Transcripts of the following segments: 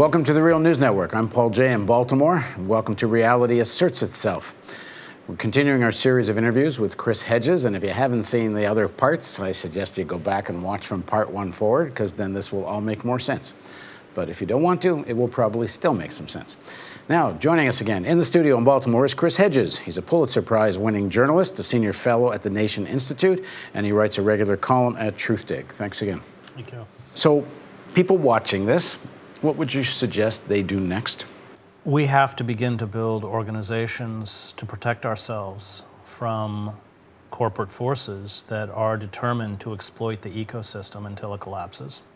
Welcome to the Real News Network. I'm Paul Jay in Baltimore. Welcome to Reality Asserts Itself. We're continuing our series of interviews with Chris Hedges, and if you haven't seen the other parts, I suggest you go back and watch from part 1 forward, because then this will all make more sense. But if you don't want to, it will probably still make some sense. Now, joining us again in the studio in Baltimore is Chris Hedges. He's a Pulitzer Prize-winning journalist, a senior fellow at the Nation Institute, and he writes a regular column at Truthdig. Thanks again. Thank you. So, people watching this, what would you suggest they do next? We have to begin to build organizations to protect ourselves from corporate forces that are determined to exploit the ecosystem until it collapses.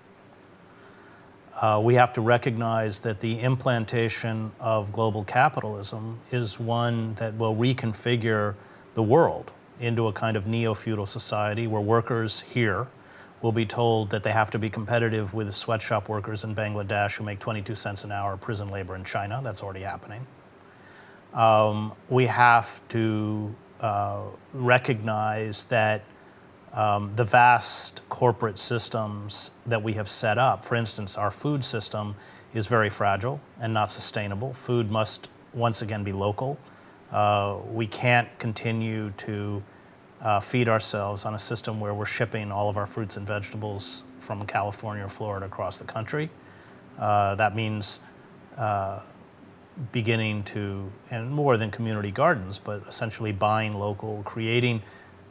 We have to recognize that the implantation of global capitalism is one that will reconfigure the world into a kind of neo-feudal society where workers here will be told that they have to be competitive with sweatshop workers in Bangladesh who make 22 cents an hour prison labor in China. That's already happening. We have to recognize that the vast corporate systems that we have set up, for instance, our food system is very fragile and not sustainable. Food must once again be local. We can't continue to feed ourselves on a system where we're shipping all of our fruits and vegetables from California or Florida across the country. That means beginning to, and more than community gardens, but essentially buying local, creating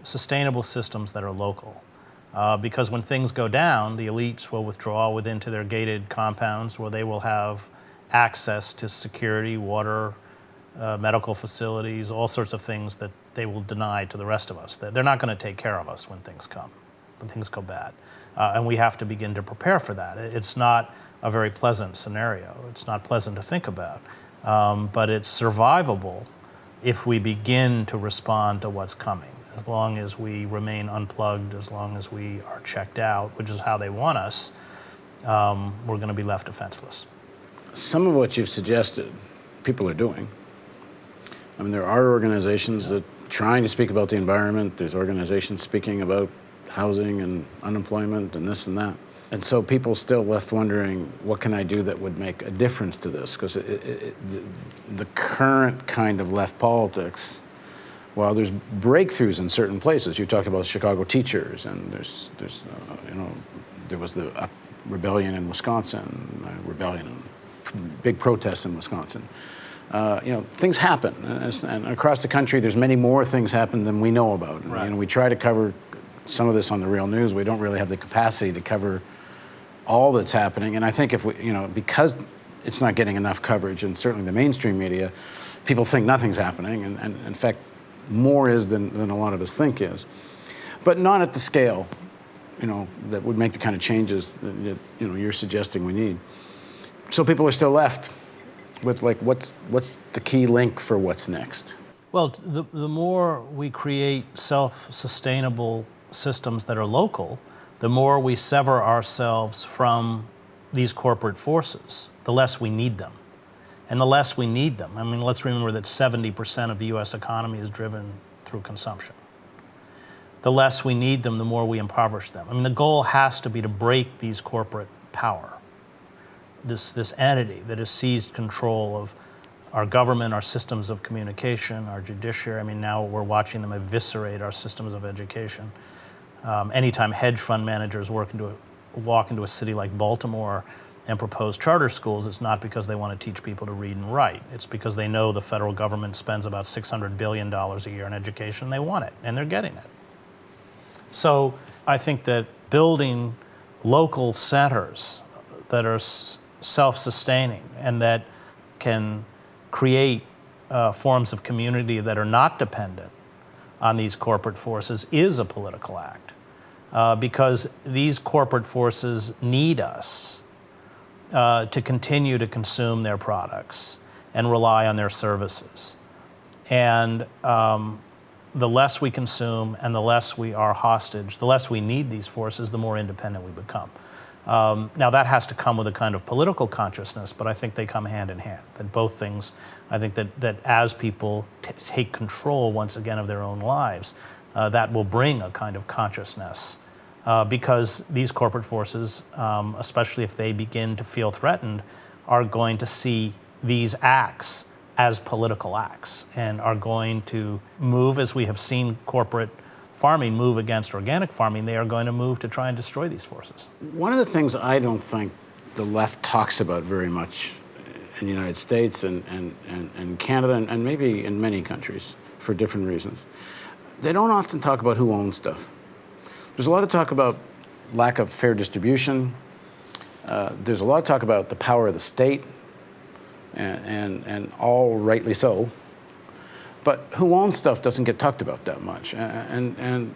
sustainable systems that are local. Because when things go down, the elites will withdraw into their gated compounds where they will have access to security, water, medical facilities, all sorts of things that they will deny to the rest of us. They're not going to take care of us when things go bad. And we have to begin to prepare for that. It's not a very pleasant scenario. It's not pleasant to think about, but it's survivable if we begin to respond to what's coming. As long as we remain unplugged, as long as we are checked out, which is how they want us, we're going to be left defenseless. Some of what you've suggested, people are doing. I mean, there are organizations that are trying to speak about the environment. There's organizations speaking about housing and unemployment and this and that. And so people still left wondering, what can I do that would make a difference to this? Because the current kind of left politics, while there's breakthroughs in certain places, you talked about Chicago teachers, and there was the rebellion in Wisconsin, big protests in Wisconsin. Things happen, and across the country, there's many more things happen than we know about. Right. And we try to cover some of this on the Real News. We don't really have the capacity to cover all that's happening. And I think if we, because it's not getting enough coverage, and certainly the mainstream media, people think nothing's happening, and in fact, more is than a lot of us think is, but not at the scale, that would make the kind of changes that you're suggesting we need. So people are still left with what's the key link for what's next? Well, the more we create self-sustainable systems that are local, the more we sever ourselves from these corporate forces, the less we need them. And the less we need them, I mean, let's remember that 70% of the US economy is driven through consumption. The less we need them, the more we impoverish them. I mean, the goal has to be to break these corporate power, this entity that has seized control of our government, our systems of communication, our judiciary. I mean, now we're watching them eviscerate our systems of education. Anytime hedge fund managers walk into a city like Baltimore and propose charter schools, it's not because they want to teach people to read and write. It's because they know the federal government spends about $600 billion a year on education. They want it, and they're getting it. So I think that building local centers that are self-sustaining and that can create forms of community that are not dependent on these corporate forces is a political act, because these corporate forces need us to continue to consume their products and rely on their services. And the less we consume and the less we are hostage, the less we need these forces, the more independent we become. Now that has to come with a kind of political consciousness, but I think they come hand in hand, that both things, I think that as people take control once again of their own lives, that will bring a kind of consciousness. Because these corporate forces, especially if they begin to feel threatened, are going to see these acts as political acts and are going to move, as we have seen corporate farming move against organic farming. They are going to move to try and destroy these forces. One of the things I don't think the left talks about very much in the United States and Canada and maybe in many countries for different reasons, they don't often talk about who owns stuff. There's a lot of talk about lack of fair distribution. There's a lot of talk about the power of the state, and all rightly so. But who owns stuff doesn't get talked about that much. And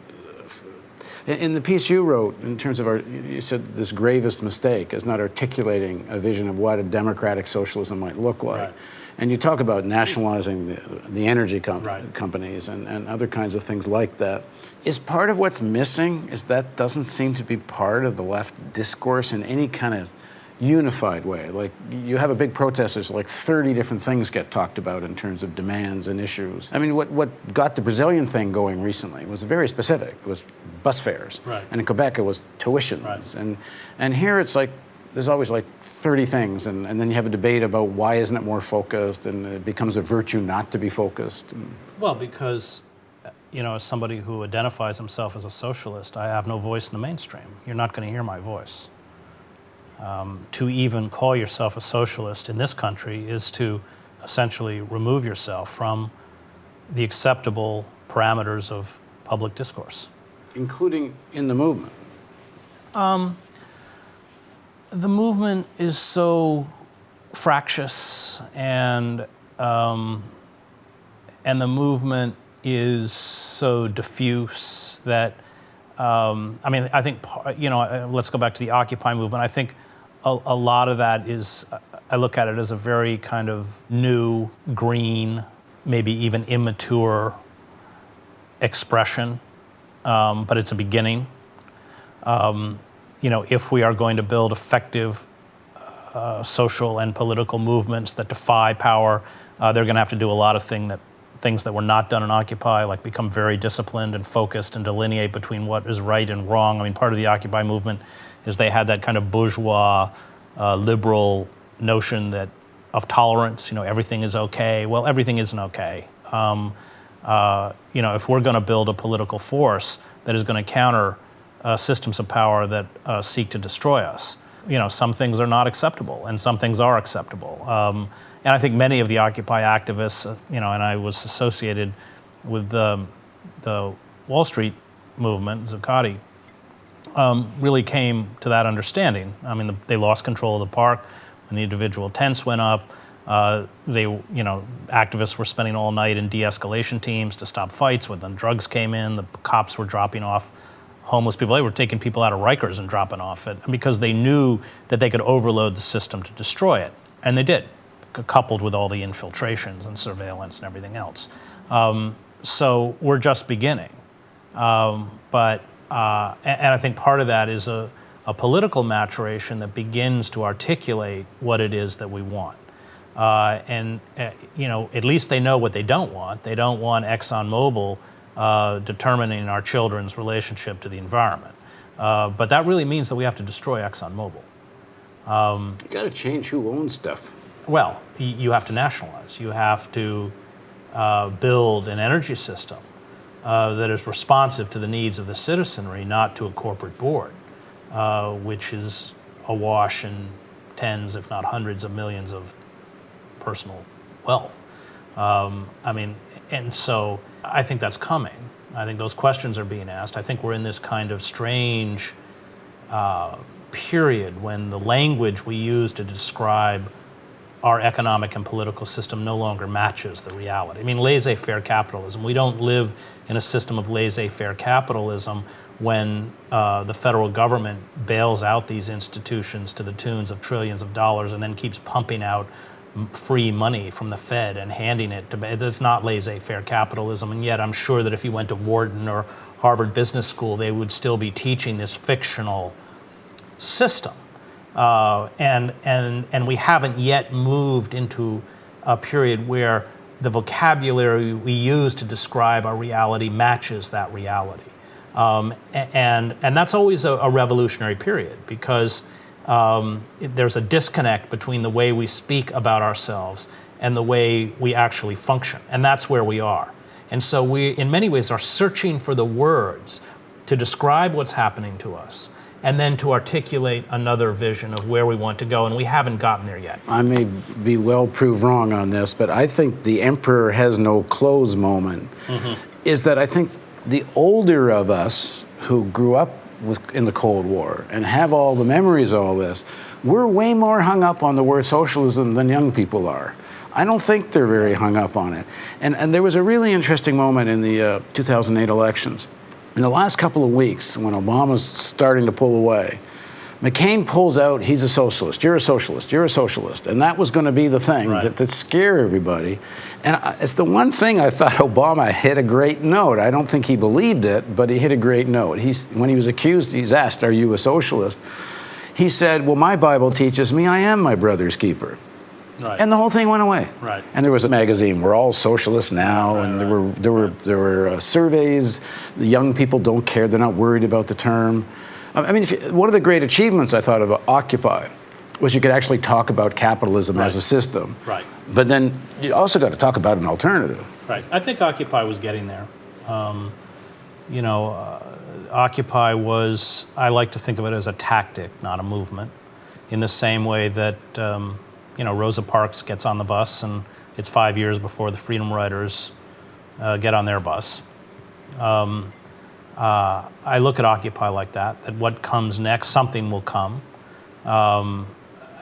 in the piece you wrote, in terms of you said this gravest mistake is not articulating a vision of what a democratic socialism might look like. Right. And you talk about nationalizing the energy companies and other kinds of things like that. Is part of what's missing is that doesn't seem to be part of the left discourse in any kind of unified way. Like, you have a big protest, there's like 30 different things get talked about in terms of demands and issues. I mean, what got the Brazilian thing going recently was very specific. It was bus fares. Right. And in Quebec, it was tuitions. Right. And here it's like, there's always like 30 things, and then you have a debate about why isn't it more focused, and it becomes a virtue not to be focused. Well, because, as somebody who identifies himself as a socialist, I have no voice in the mainstream. You're not going to hear my voice. To even call yourself a socialist in this country is to essentially remove yourself from the acceptable parameters of public discourse. Including in the movement. The movement is so fractious, and the movement is so diffuse that, I think, let's go back to the Occupy movement. I think a lot of that is, I look at it as a very kind of new, green, maybe even immature expression, but it's a beginning. If we are going to build effective social and political movements that defy power, they're going to have to do a lot of things that were not done in Occupy, like become very disciplined and focused and delineate between what is right and wrong. I mean, part of the Occupy movement is they had that kind of bourgeois, liberal notion of tolerance. Everything is okay. Well, everything isn't okay. If we're going to build a political force that is going to counter systems of power that seek to destroy us, some things are not acceptable and some things are acceptable. And I think many of the Occupy activists, and I was associated with the Wall Street movement, Zuccotti, really came to that understanding. I mean, they lost control of the park when the individual tents went up. Activists were spending all night in de-escalation teams to stop fights. When the drugs came in, the cops were dropping off homeless people. They were taking people out of Rikers and dropping off it because they knew that they could overload the system to destroy it. And they did, coupled with all the infiltrations and surveillance and everything else. So we're just beginning. And I think part of that is a political maturation that begins to articulate what it is that we want. At least they know what they don't want. They don't want ExxonMobil determining our children's relationship to the environment. But that really means that we have to destroy ExxonMobil. You got to change who owns stuff. Well, you have to nationalize. You have to build an energy system that is responsive to the needs of the citizenry, not to a corporate board, which is awash in tens, if not hundreds of millions of personal wealth. And so I think that's coming. I think those questions are being asked. I think we're in this kind of strange period when the language we use to describe our economic and political system no longer matches the reality. I mean, laissez-faire capitalism. We don't live in a system of laissez-faire capitalism when the federal government bails out these institutions to the tunes of trillions of dollars and then keeps pumping out free money from the Fed and handing it to. It's not laissez-faire capitalism, and yet I'm sure that if you went to Wharton or Harvard Business School, they would still be teaching this fictional system. And we haven't yet moved into a period where the vocabulary we use to describe our reality matches that reality. And that's always a revolutionary period, because there's a disconnect between the way we speak about ourselves and the way we actually function. And that's where we are. And so we, in many ways, are searching for the words to describe what's happening to us and then to articulate another vision of where we want to go. And we haven't gotten there yet. I may be well proved wrong on this, but I think the emperor has no clothes moment is that I think the older of us who grew up in the Cold War and have all the memories of all this, we're way more hung up on the word socialism than young people are. I don't think they're very hung up on it. And there was a really interesting moment in the 2008 elections. In the last couple of weeks, when Obama's starting to pull away, McCain pulls out, he's a socialist, you're a socialist, you're a socialist. And that was going to be the thing that scare everybody. And it's the one thing I thought Obama hit a great note. I don't think he believed it, but he hit a great note. When he was accused, he's asked, are you a socialist? He said, well, my Bible teaches me I am my brother's keeper. Right. And the whole thing went away. Right. And there was a magazine, we're all socialists now, and there were surveys. The young people don't care, they're not worried about the term. I mean, one of the great achievements I thought of Occupy was you could actually talk about capitalism as a system. Right. But then you also got to talk about an alternative. Right. I think Occupy was getting there. Occupy was, I like to think of it as a tactic, not a movement, in the same way that, Rosa Parks gets on the bus and it's 5 years before the Freedom Riders get on their bus. I look at Occupy like that what comes next, something will come.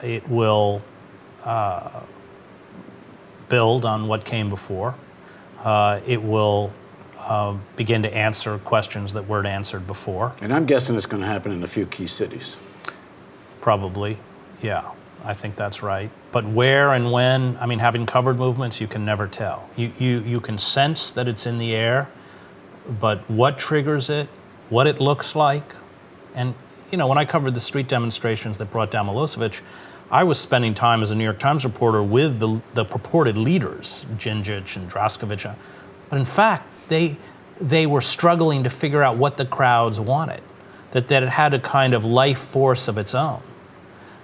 It will build on what came before. It will begin to answer questions that weren't answered before. And I'm guessing it's going to happen in a few key cities. Probably, yeah. I think that's right. But where and when, I mean, having covered movements, you can never tell. You can sense that it's in the air, but what triggers it, what it looks like, and when I covered the street demonstrations that brought down Milosevic, I was spending time as a New York Times reporter with the purported leaders, Gingic and Draskovic, but in fact, they were struggling to figure out what the crowds wanted, that it had a kind of life force of its own.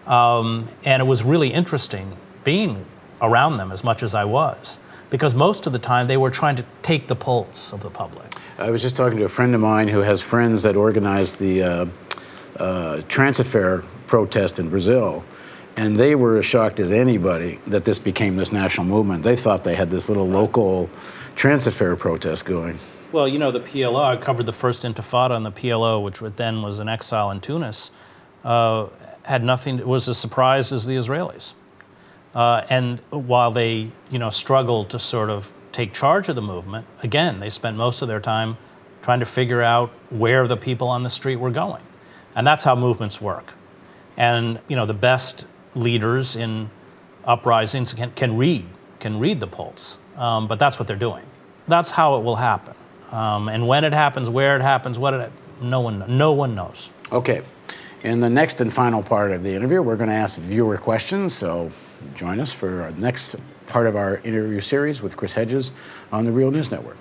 And it was really interesting being around them as much as I was, because most of the time they were trying to take the pulse of the public. I was just talking to a friend of mine who has friends that organized the transit fare protest in Brazil, and they were as shocked as anybody that this became this national movement. They thought they had this little local transit fare protest going. Well, the PLO, I covered the first Intifada, and the PLO, which then was in exile in Tunis, had nothing, it was as surprised as the Israelis. And while they, struggled to sort of take charge of the movement, again, they spent most of their time trying to figure out where the people on the street were going. And that's how movements work. And, the best leaders in uprisings can read the pulse, but that's what they're doing. That's how it will happen. And when it happens, where it happens, no one knows. Okay. In the next and final part of the interview, we're going to ask viewer questions, so join us for our next part of our interview series with Chris Hedges on the Real News Network.